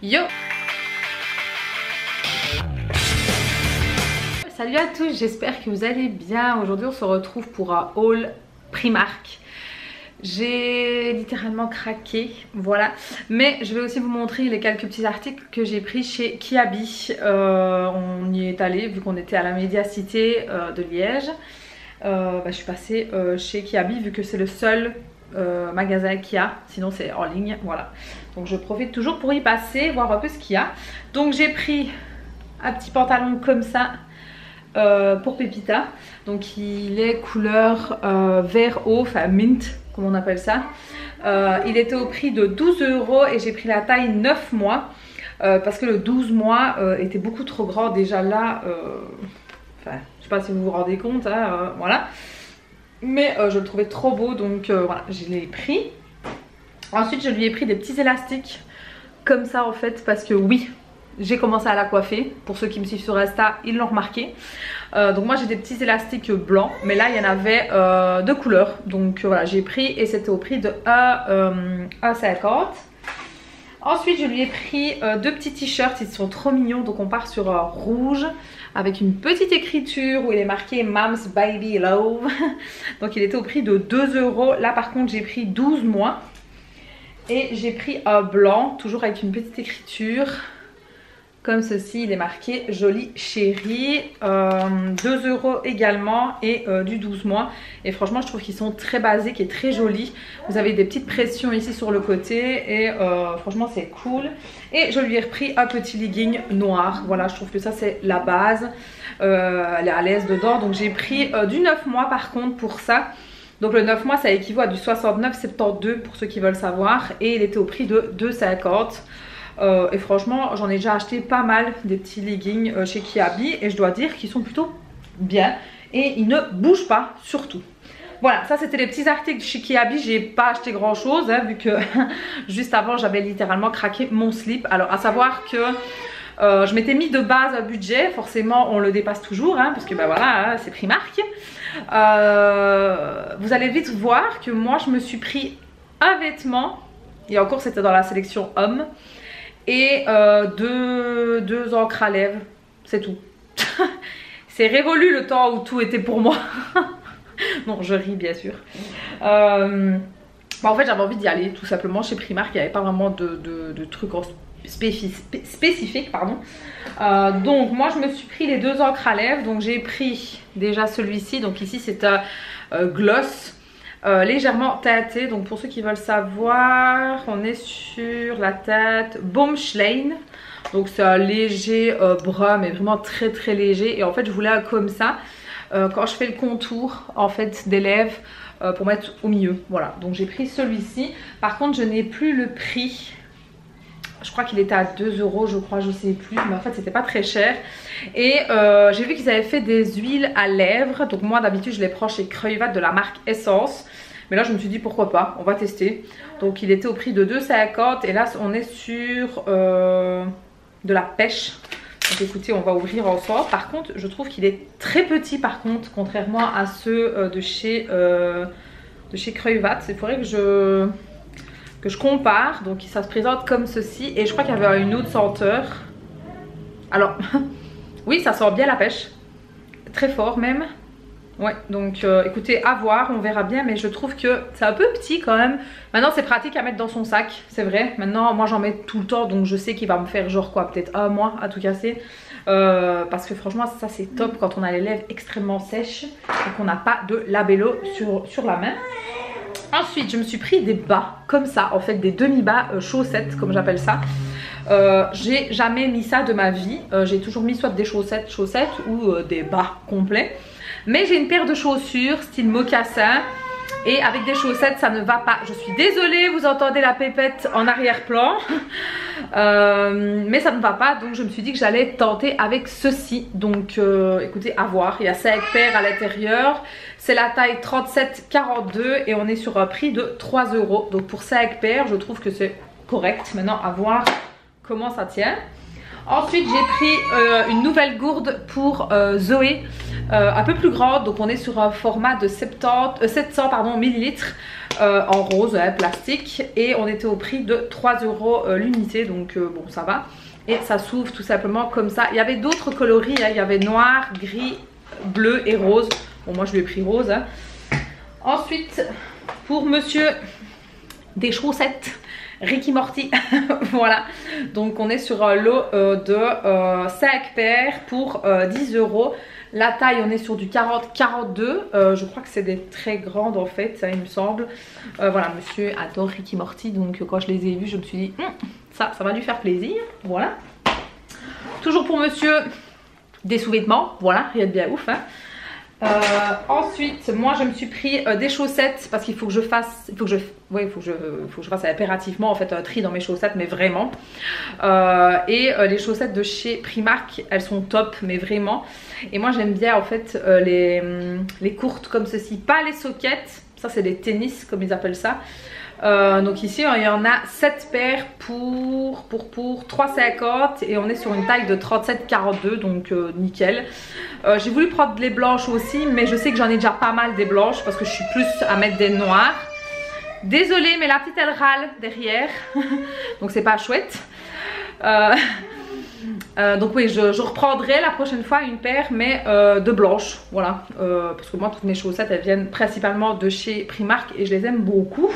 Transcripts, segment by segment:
Yo! Salut à tous, j'espère que vous allez bien. Aujourd'hui on se retrouve pour un haul Primark. J'ai littéralement craqué, voilà. Mais je vais aussi vous montrer les quelques petits articles que j'ai pris chez Kiabi. On y est allé vu qu'on était à la Médiacité de Liège. Je suis passée chez Kiabi vu que c'est le seul magasin qu'il y a, sinon c'est en ligne, voilà. Donc je profite toujours pour y passer, voir un peu ce qu'il y a. Donc j'ai pris un petit pantalon comme ça pour Pépita. Donc il est couleur vert eau, enfin mint comme on appelle ça. Il était au prix de 12 € et j'ai pris la taille 9 mois parce que le 12 mois était beaucoup trop grand déjà là. Enfin, je sais pas si vous vous rendez compte, hein, voilà. Mais je le trouvais trop beau, donc voilà, je l'ai pris. Ensuite, je lui ai pris des petits élastiques comme ça en fait, parce que oui, j'ai commencé à la coiffer. Pour ceux qui me suivent sur Insta, ils l'ont remarqué. Donc moi j'ai des petits élastiques blancs, mais là il y en avait de couleurs. Donc voilà, j'ai pris et c'était au prix de 1,50 €. Ensuite je lui ai pris deux petits t-shirts, ils sont trop mignons. Donc on part sur rouge avec une petite écriture où il est marqué Mom's Baby Love. Donc il était au prix de 2 €. Là par contre j'ai pris 12 mois. Et j'ai pris un blanc, toujours avec une petite écriture comme ceci, il est marqué Jolie Chérie, 2 € également et du 12 mois. Et franchement je trouve qu'ils sont très basiques et très jolis. Vous avez des petites pressions ici sur le côté et franchement c'est cool. Et je lui ai repris un petit legging noir, voilà, je trouve que ça c'est la base. Elle est à l'aise dedans, donc j'ai pris du 9 mois par contre pour ça. Donc le 9 mois ça équivaut à du 69,72 pour ceux qui veulent savoir. Et il était au prix de 2,50 €. Et franchement j'en ai déjà acheté pas mal des petits leggings chez Kiabi. Et je dois dire qu'ils sont plutôt bien. Et ils ne bougent pas surtout. Voilà, ça c'était les petits articles chez Kiabi. J'ai pas acheté grand chose hein, vu que juste avant j'avais littéralement craqué mon slip. Alors à savoir que je m'étais mis de base un budget, forcément on le dépasse toujours hein, parce que bah voilà, hein, c'est Primark. Vous allez vite voir que moi je me suis pris un vêtement, et encore c'était dans la sélection homme, et deux encres à lèvres, c'est tout. C'est révolu le temps où tout était pour moi. Non, je ris bien sûr. En fait j'avais envie d'y aller tout simplement chez Primark, il n'y avait pas vraiment de trucs spécifiques, pardon. Donc moi je me suis pris les deux encres à lèvres. Donc j'ai pris déjà celui-ci, donc ici c'est un gloss légèrement teinté. Donc pour ceux qui veulent savoir, on est sur la teinte Baumschlein. Donc c'est un léger brun, mais vraiment très très léger. Et en fait je voulais un comme ça quand je fais le contour en fait des lèvres pour mettre au milieu. Voilà, donc j'ai pris celui-ci. Par contre je n'ai plus le prix. Je crois qu'il était à 2 €, je crois, je sais plus. Mais en fait c'était pas très cher. Et j'ai vu qu'ils avaient fait des huiles à lèvres. Donc moi d'habitude je les prends chez Kruivat de la marque Essence. Mais là je me suis dit pourquoi pas, on va tester. Donc il était au prix de 2,50 €. Et là on est sur de la pêche. Donc écoutez, on va ouvrir ensemble. Par contre je trouve qu'il est très petit par contre, contrairement à ceux de chez Kruivat. Il faudrait que je compare. Donc ça se présente comme ceci. Et je crois qu'il y avait une autre senteur. Alors oui, ça sent bien la pêche, très fort même. Ouais, donc écoutez, à voir, on verra bien. Mais je trouve que c'est un peu petit quand même. Maintenant c'est pratique à mettre dans son sac, c'est vrai. Maintenant moi j'en mets tout le temps, donc je sais qu'il va me faire genre quoi, peut-être un mois à tout casser. Parce que franchement ça c'est top quand on a les lèvres extrêmement sèches et qu'on n'a pas de labello sur la main. Ensuite je me suis pris des bas comme ça, en fait des demi-bas chaussettes comme j'appelle ça. J'ai jamais mis ça de ma vie. J'ai toujours mis soit des chaussettes ou des bas complets. Mais j'ai une paire de chaussures style mocassin. Et avec des chaussettes ça ne va pas. Je suis désolée, vous entendez la pépette en arrière-plan. Mais ça ne va pas. Donc je me suis dit que j'allais tenter avec ceci. Donc écoutez, à voir. Il y a 5 paires à l'intérieur. C'est la taille 37-42 et on est sur un prix de 3 €. Donc pour 5 paires je trouve que c'est correct. Maintenant à voir comment ça tient. Ensuite j'ai pris une nouvelle gourde pour Zoé, un peu plus grande. Donc on est sur un format de 700 millilitres. en rose plastique, et on était au prix de 3 € l'unité, donc bon ça va. Et ça s'ouvre tout simplement comme ça. Il y avait d'autres coloris, hein. Il y avait noir, gris, bleu et rose. Bon moi je lui ai pris rose, hein. Ensuite pour monsieur, des chaussettes Ricky Morty. Voilà, donc on est sur un lot de 5 paires pour 10 €. La taille on est sur du 40-42, je crois que c'est des très grandes en fait, ça il me semble. Voilà, monsieur adore Ricky Morty, donc quand je les ai vus je me suis dit ça va lui faire plaisir. Voilà, toujours pour monsieur, des sous-vêtements, voilà, rien de bien ouf, hein. Ensuite moi je me suis pris des chaussettes parce qu'il faut que je fasse, il faut que je fasse impérativement en fait un tri dans mes chaussettes, mais vraiment. Les chaussettes de chez Primark, elles sont top, mais vraiment. Et moi j'aime bien en fait les courtes comme ceci, pas les sockets, ça c'est des tennis comme ils appellent ça. Donc ici il y en a 7 paires pour 3,50 et on est sur une taille de 37-42, donc nickel. J'ai voulu prendre les blanches aussi, mais je sais que j'en ai déjà pas mal des blanches parce que je suis plus à mettre des noirs. Désolée mais la petite elle râle derrière donc c'est pas chouette. Donc oui, je reprendrai la prochaine fois une paire, mais de blanches, voilà, parce que moi toutes mes chaussettes elles viennent principalement de chez Primark et je les aime beaucoup.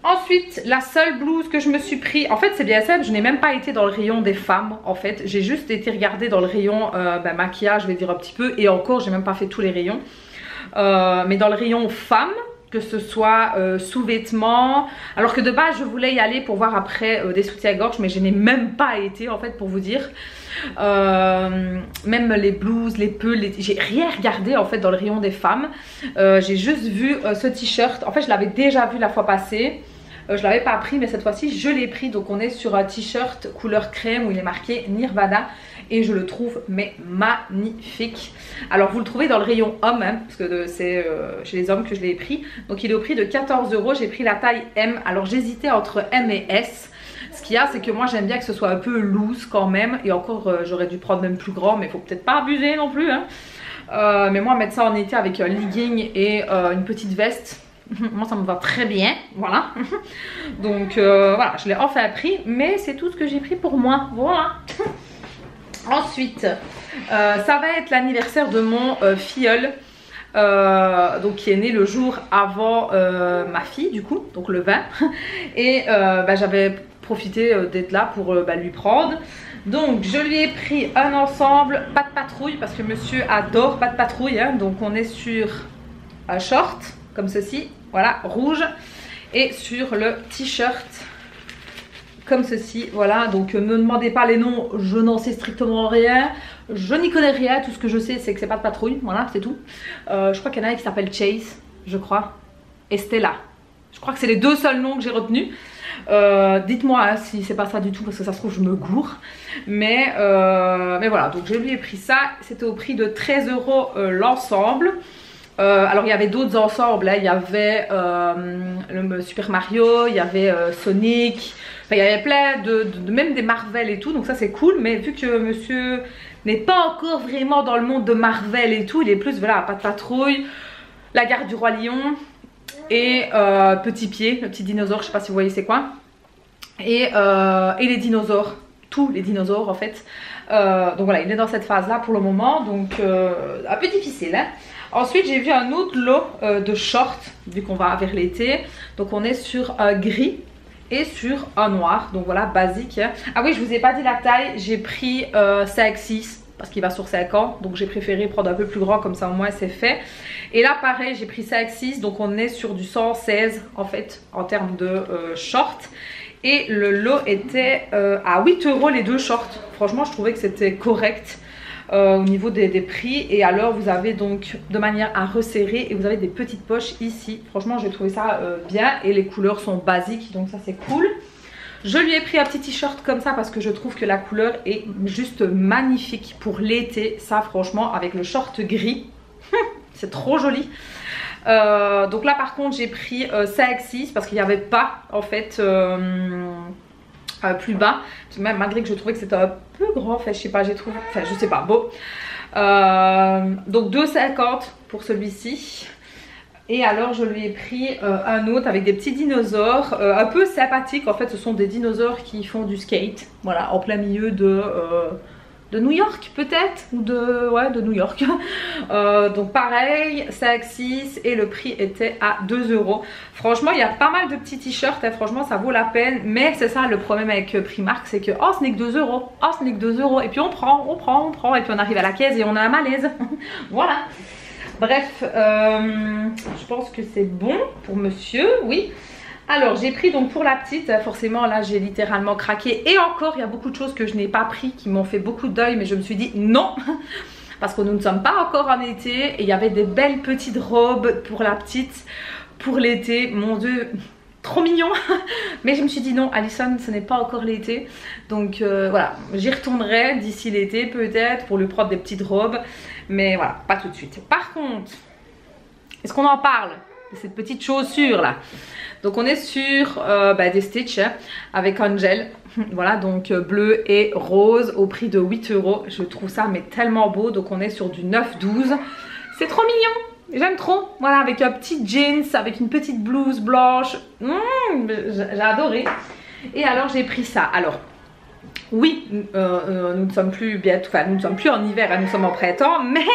Ensuite, la seule blouse que je me suis pris, en fait c'est bien simple, je n'ai même pas été dans le rayon des femmes en fait, j'ai juste été regarder dans le rayon maquillage, je vais dire un petit peu, et encore j'ai même pas fait tous les rayons, mais dans le rayon femmes, que ce soit sous-vêtements, alors que de base je voulais y aller pour voir après des soutiens-gorge, mais je n'ai même pas été en fait pour vous dire. Même les blouses, les pulls, j'ai rien regardé en fait dans le rayon des femmes. J'ai juste vu ce t-shirt, en fait je l'avais déjà vu la fois passée. Je l'avais pas pris, mais cette fois-ci je l'ai pris. Donc on est sur un t-shirt couleur crème où il est marqué Nirvana et je le trouve mais magnifique. Alors vous le trouvez dans le rayon homme, hein, parce que c'est chez les hommes que je l'ai pris. Donc il est au prix de 14 €. J'ai pris la taille M. Alors j'hésitais entre M et S. Ce qu'il y a, c'est que moi j'aime bien que ce soit un peu loose quand même. Et encore j'aurais dû prendre même plus grand, mais il faut peut-être pas abuser non plus, hein. Mais moi mettre ça en été avec un legging et une petite veste, moi ça me va très bien, voilà. Donc voilà, je l'ai enfin pris, mais c'est tout ce que j'ai pris pour moi, voilà. Ensuite ça va être l'anniversaire de mon filleul, donc qui est né le jour avant ma fille du coup, donc le 20. Et j'avais profité d'être là pour lui prendre. Donc je lui ai pris un ensemble Pas de Patrouille parce que monsieur adore Pas de Patrouille, hein. Donc on est sur un short comme ceci, voilà, rouge, et sur le t-shirt comme ceci, voilà. Donc ne me demandez pas les noms, je n'en sais strictement rien, je n'y connais rien, tout ce que je sais c'est que c'est Pas de Patrouille, voilà, c'est tout. Je crois qu'il y en a un qui s'appelle Chase, je crois, et Stella, je crois que c'est les deux seuls noms que j'ai retenus. Dites-moi hein, si c'est pas ça du tout, parce que ça se trouve je me gourre, mais voilà, donc je lui ai pris ça, c'était au prix de 13 € l'ensemble. Alors il y avait d'autres ensembles, hein. Il y avait le Super Mario, il y avait Sonic, enfin, il y avait plein même des Marvel et tout, donc ça c'est cool. Mais vu que monsieur n'est pas encore vraiment dans le monde de Marvel et tout, il est plus voilà, Pas de Patrouille, La Garde du Roi Lion et Petit Pied, le petit dinosaure, je sais pas si vous voyez c'est quoi, et les dinosaures, tous les dinosaures en fait. Donc voilà, il est dans cette phase là pour le moment, donc un peu difficile, hein. Ensuite j'ai vu un autre lot de shorts, vu qu'on va vers l'été. Donc on est sur un gris et sur un noir, donc voilà, basique. Ah oui, je vous ai pas dit la taille, j'ai pris 5-6 parce qu'il va sur 5 ans, donc j'ai préféré prendre un peu plus grand, comme ça au moins c'est fait. Et là pareil, j'ai pris 5-6, donc on est sur du 116 en fait en termes de shorts. Et le lot était à 8 € les deux shorts. Franchement je trouvais que c'était correct au niveau des prix. Et alors vous avez donc de manière à resserrer et vous avez des petites poches ici. Franchement j'ai trouvé ça bien et les couleurs sont basiques, donc ça c'est cool. Je lui ai pris un petit t-shirt comme ça parce que je trouve que la couleur est juste magnifique pour l'été. Ça franchement avec le short gris c'est trop joli. Donc là par contre j'ai pris 5-6 parce qu'il n'y avait pas en fait plus bas, même malgré que je trouvais que c'était un peu grand, enfin je sais pas, j'ai trouvé, enfin je sais pas, bon. Donc 2,50 pour celui-ci. Et alors je lui ai pris un autre avec des petits dinosaures un peu sympathiques. En fait ce sont des dinosaures qui font du skate, voilà, en plein milieu de New York peut-être, ou de New York. Donc pareil, 5,6 et le prix était à 2 €. Franchement il y a pas mal de petits t-shirts, hein, franchement ça vaut la peine. Mais c'est ça le problème avec Primark, c'est que oh ce n'est que 2 €, oh ce n'est que 2 €. Et puis on prend, et puis on arrive à la caisse et on a un malaise. Voilà. Bref, je pense que c'est bon pour monsieur, oui. Alors j'ai pris donc pour la petite, forcément là j'ai littéralement craqué. Et encore il y a beaucoup de choses que je n'ai pas pris qui m'ont fait beaucoup d'œil, mais je me suis dit non. Parce que nous ne sommes pas encore en été. Et il y avait des belles petites robes pour la petite, pour l'été, mon dieu, trop mignon. Mais je me suis dit non Alison, ce n'est pas encore l'été. Donc voilà, j'y retournerai d'ici l'été peut-être pour lui prendre des petites robes. Mais voilà, pas tout de suite. Par contre, est-ce qu'on en parle de cette petite chaussure là? Donc on est sur des Stitch avec Angel. Voilà, donc bleu et rose au prix de 8 €. Je trouve ça mais tellement beau. Donc on est sur du 9,12. C'est trop mignon. J'aime trop. Voilà, avec un petit jeans, avec une petite blouse blanche. J'ai adoré. Et alors j'ai pris ça. Alors oui, nous ne sommes plus bientôt, enfin nous ne sommes plus en hiver, hein, nous sommes en printemps, mais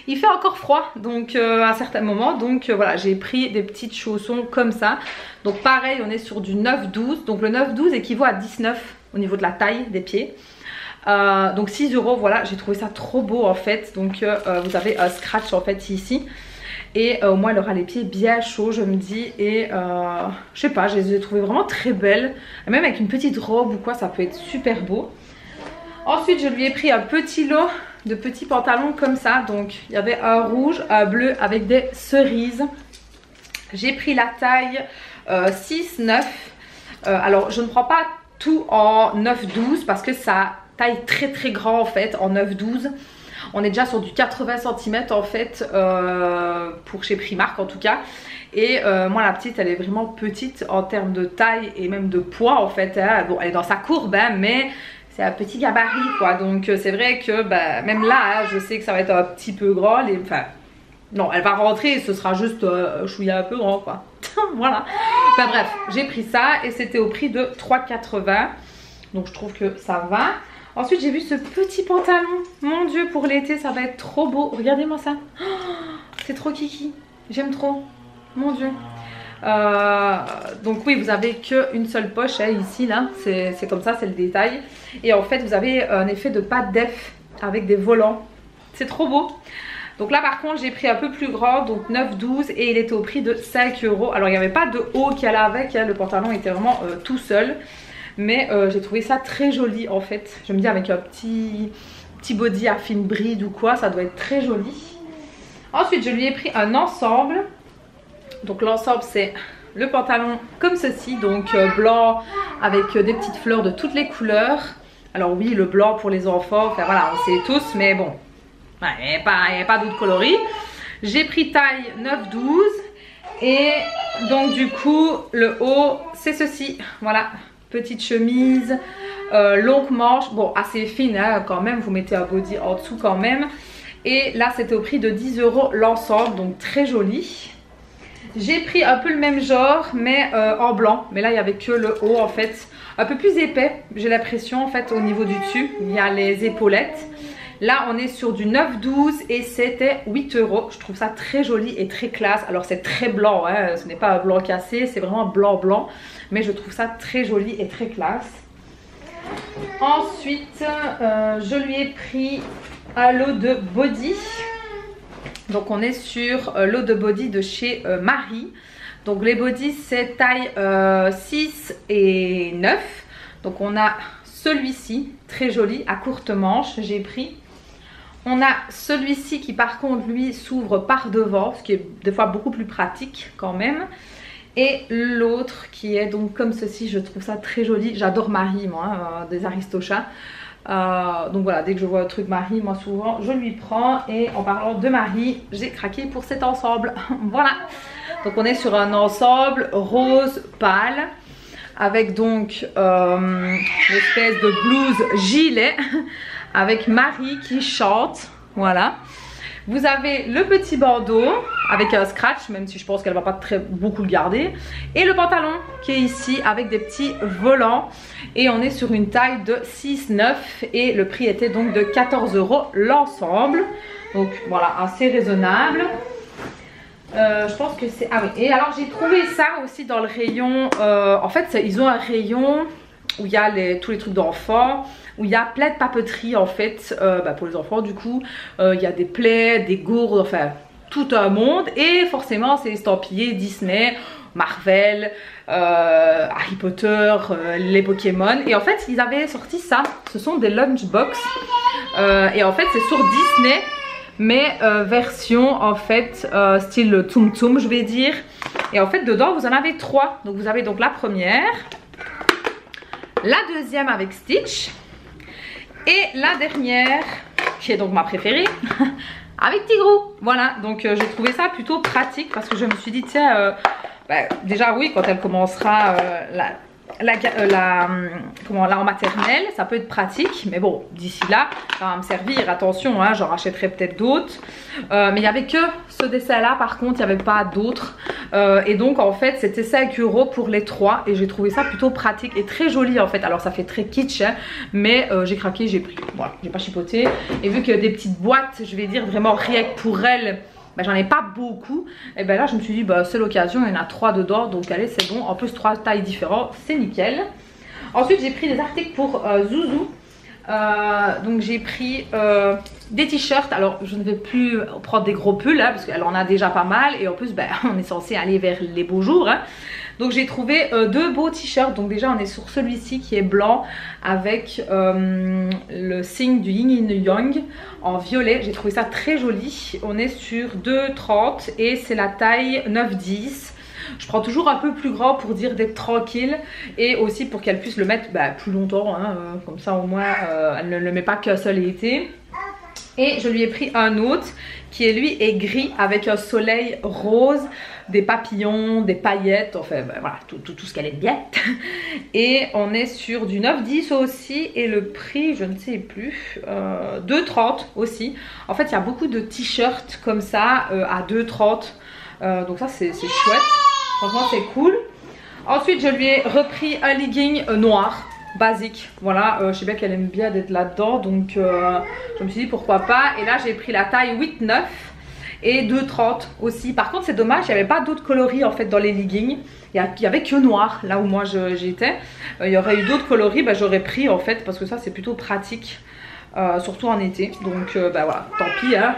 il fait encore froid, donc à certains moments, donc voilà, j'ai pris des petites chaussons comme ça. Donc pareil, on est sur du 9,12, donc le 9,12 équivaut à 19 au niveau de la taille des pieds. Donc 6 €, voilà, j'ai trouvé ça trop beau en fait. Donc vous avez un scratch en fait ici. Et au moins elle aura les pieds bien chauds, je me dis. Et je sais pas, je les ai trouvées vraiment très belles. Et même avec une petite robe ou quoi, ça peut être super beau. Ensuite je lui ai pris un petit lot de petits pantalons comme ça. Donc il y avait un rouge, un bleu avec des cerises. J'ai pris la taille 6-9. Alors je ne prends pas tout en 9-12 parce que ça taille très grand en fait en 9-12. On est déjà sur du 80 cm en fait pour chez Primark en tout cas. Et moi la petite elle est vraiment petite en termes de taille et même de poids en fait. Hein. Bon elle est dans sa courbe hein, mais c'est un petit gabarit quoi. Donc c'est vrai que même là hein, je sais que ça va être un petit peu grand. Enfin non elle va rentrer et ce sera juste chouïa un peu grand quoi. Voilà. Enfin bref j'ai pris ça et c'était au prix de 3,80. Donc je trouve que ça va. Ensuite j'ai vu ce petit pantalon, mon dieu pour l'été ça va être trop beau, regardez-moi ça, oh, c'est trop kiki, j'aime trop, mon dieu. Donc oui vous avez qu'une seule poche hein, ici là, c'est comme ça, c'est le détail. Et en fait vous avez un effet de pâte d'eff avec des volants, c'est trop beau. Donc là par contre j'ai pris un peu plus grand, donc 9,12 et il était au prix de 5 €. Alors il n'y avait pas de haut qui allait avec, hein, le pantalon était vraiment tout seul. Mais j'ai trouvé ça très joli en fait. Je me dis avec un petit body à fine bride ou quoi, ça doit être très joli. Ensuite je lui ai pris un ensemble. Donc l'ensemble c'est le pantalon comme ceci. Donc blanc avec des petites fleurs de toutes les couleurs. Alors oui le blanc pour les enfants, enfin voilà on sait tous. Mais bon, il n'y a pas d'autres coloris. J'ai pris taille 9,12. Et donc du coup le haut c'est ceci, voilà. Petite chemise, longue manche, bon assez fine hein, quand même, vous mettez un body en dessous quand même. Et là c'était au prix de 10 € l'ensemble, donc très joli. J'ai pris un peu le même genre mais en blanc, mais là il n'y avait que le haut en fait, un peu plus épais j'ai l'impression en fait au niveau du dessus, il y a les épaulettes. Là on est sur du 9,12 et c'était 8 €, je trouve ça très joli et très classe. Alors c'est très blanc, hein, ce n'est pas un blanc cassé, c'est vraiment blanc. Mais je trouve ça très joli et très classe. Ensuite, je lui ai pris un lot de body. Donc on est sur lot de body de chez Marie. Donc les body c'est taille 6 et 9. Donc on a celui-ci, très joli, à courte manche, j'ai pris. On a celui-ci qui par contre lui s'ouvre par devant, ce qui est des fois beaucoup plus pratique quand même. Et l'autre qui est donc comme ceci, je trouve ça très joli. J'adore Marie moi, hein, des Aristochats. Donc voilà, dès que je vois un truc Marie, moi souvent je lui prends. Et en parlant de Marie, j'ai craqué pour cet ensemble. Voilà. Donc on est sur un ensemble rose pâle. Avec donc l'espèce de blouse gilet. Avec Marie qui chante. Voilà. Vous avez le petit bandeau avec un scratch, même si je pense qu'elle va pas beaucoup le garder. Et le pantalon qui est ici avec des petits volants. Et on est sur une taille de 6,9 et le prix était donc de 14 € l'ensemble. Donc voilà, assez raisonnable. Je pense que c'est... Ah oui, et alors j'ai trouvé ça aussi dans le rayon... en fait, ils ont un rayon où il y a tous les trucs d'enfants, où il y a plein de papeterie en fait, pour les enfants du coup. Il y a des plaies, des gourdes, enfin tout un monde. Et forcément c'est estampillé Disney, Marvel, Harry Potter, les Pokémon. Et en fait ils avaient sorti ça, ce sont des lunchbox. Et en fait c'est sur Disney, mais version en fait style Tsum Tsum je vais dire. Et en fait dedans vous en avez 3. Donc vous avez donc la première, la deuxième avec Stitch et la dernière qui est donc ma préférée avec Tigrou. Voilà, donc j'ai trouvé ça plutôt pratique parce que je me suis dit tiens déjà oui, quand elle commencera là en maternelle ça peut être pratique, mais bon d'ici là ça va me servir. Attention hein, j'en rachèterai peut-être d'autres, mais il n'y avait que ce dessin là, par contre il n'y avait pas d'autres, et donc en fait c'était 5 € pour les 3 et j'ai trouvé ça plutôt pratique et très joli en fait. Alors ça fait très kitsch hein, mais j'ai craqué, j'ai pris, voilà, j'ai pas chipoté. Et vu qu'il y a des petites boîtes, je vais dire vraiment rien que pour elle, j'en ai pas beaucoup, et ben là je me suis dit c'est l'occasion, il y en a 3 dedans, donc allez c'est bon, en plus 3 tailles différentes, c'est nickel. Ensuite j'ai pris des articles pour Zouzou, donc j'ai pris des t-shirts. Alors je ne vais plus prendre des gros pulls hein, parce qu'elle en a déjà pas mal, et en plus on est censé aller vers les beaux jours hein. Donc j'ai trouvé 2 beaux t-shirts. Donc déjà on est sur celui-ci qui est blanc avec le signe du yin et yang en violet. J'ai trouvé ça très joli. On est sur 2,30 et c'est la taille 9-10. Je prends toujours un peu plus grand pour dire d'être tranquille et aussi pour qu'elle puisse le mettre plus longtemps hein, comme ça au moins elle ne le met pas qu'un seul été. Et je lui ai pris un autre qui est lui est gris avec un soleil rose, des papillons, des paillettes, enfin voilà tout ce qu'elle aime bien. Et on est sur du 9,10 aussi et le prix je ne sais plus, 2,30 aussi. En fait il y a beaucoup de t-shirts comme ça à 2,30, donc ça c'est chouette, franchement c'est cool. Ensuite je lui ai repris un legging noir basique, voilà, je sais bien qu'elle aime bien d'être là-dedans, donc je me suis dit pourquoi pas. Et là j'ai pris la taille 8-9 et 2,30 aussi. Par contre c'est dommage, il n'y avait pas d'autres coloris en fait dans les leggings, il n'y avait que noir là où moi j'étais. Il y aurait eu d'autres coloris, j'aurais pris en fait parce que ça c'est plutôt pratique, surtout en été. Donc voilà, tant pis hein,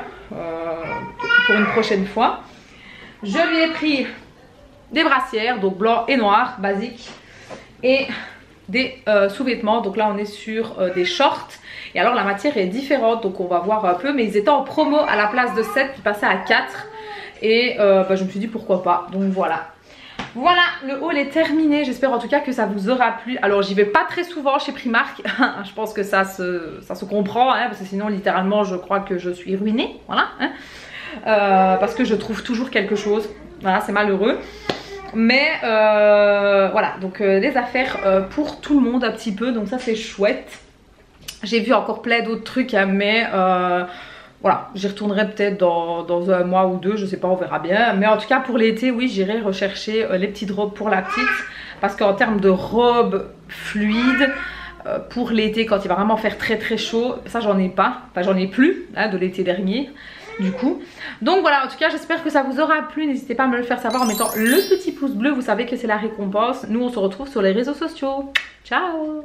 pour une prochaine fois. Je lui ai pris des brassières, donc blanc et noir, basique, et des sous-vêtements. Donc là on est sur des shorts, et alors la matière est différente, donc on va voir un peu, mais ils étaient en promo à la place de 7, ils passaient à 4 et je me suis dit pourquoi pas. Donc voilà, le haul est terminé. J'espère en tout cas que ça vous aura plu. Alors j'y vais pas très souvent chez Primark je pense que ça se comprend hein, parce que sinon littéralement je crois que je suis ruinée, voilà hein. Parce que je trouve toujours quelque chose, voilà, c'est malheureux. Mais voilà, donc des affaires pour tout le monde un petit peu, donc ça c'est chouette. J'ai vu encore plein d'autres trucs hein, mais voilà, j'y retournerai peut-être dans un mois ou deux, je sais pas, on verra bien. Mais en tout cas pour l'été, oui, j'irai rechercher les petites robes pour la petite, parce qu'en termes de robes fluides pour l'été, quand il va vraiment faire très très chaud, ça j'en ai pas, enfin j'en ai plus hein, de l'été dernier du coup. Donc voilà, en tout cas j'espère que ça vous aura plu. N'hésitez pas à me le faire savoir en mettant le petit pouce bleu, vous savez que c'est la récompense. Nous on se retrouve sur les réseaux sociaux. Ciao.